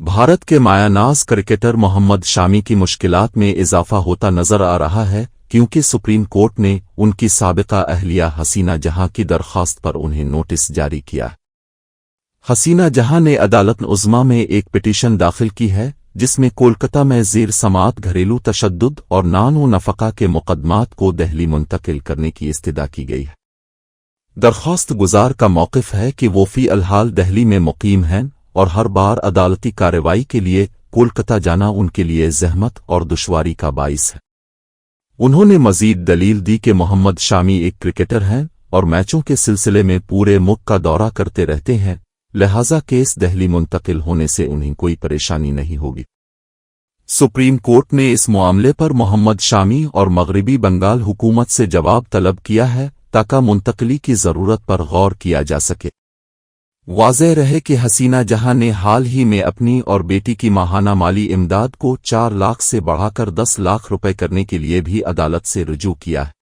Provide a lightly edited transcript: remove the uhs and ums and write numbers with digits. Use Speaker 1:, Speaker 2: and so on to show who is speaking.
Speaker 1: بھارت کے مایہ ناز کرکٹر محمد شامی کی مشکلات میں اضافہ ہوتا نظر آ رہا ہے کیونکہ سپریم کورٹ نے ان کی سابقہ اہلیہ حسینہ جہاں کی درخواست پر انہیں نوٹس جاری کیا۔ حسینہ جہاں نے عدالت عظمیٰ میں ایک پٹیشن داخل کی ہے جس میں کولکتہ میں زیر سماعت گھریلو تشدد اور نان و نفقہ کے مقدمات کو دہلی منتقل کرنے کی استدعا کی گئی ہے۔ درخواست گزار کا موقف ہے کہ وہ فی الحال دہلی میں مقیم ہیں اور ہر بار عدالتی کارروائی کے لیے کولکتہ جانا ان کے لیے زحمت اور دشواری کا باعث ہے۔ انہوں نے مزید دلیل دی کہ محمد شامی ایک کرکٹر ہیں اور میچوں کے سلسلے میں پورے ملک کا دورہ کرتے رہتے ہیں، لہذا کیس دہلی منتقل ہونے سے انہیں کوئی پریشانی نہیں ہوگی۔ سپریم کورٹ نے اس معاملے پر محمد شامی اور مغربی بنگال حکومت سے جواب طلب کیا ہے تاکہ منتقلی کی ضرورت پر غور کیا جا سکے۔ واضح رہے کہ حسینہ جہاں نے حال ہی میں اپنی اور بیٹی کی ماہانہ مالی امداد کو 4 لاکھ سے بڑھا کر 10 لاکھ روپے کرنے کے لیے بھی عدالت سے رجوع کیا ہے۔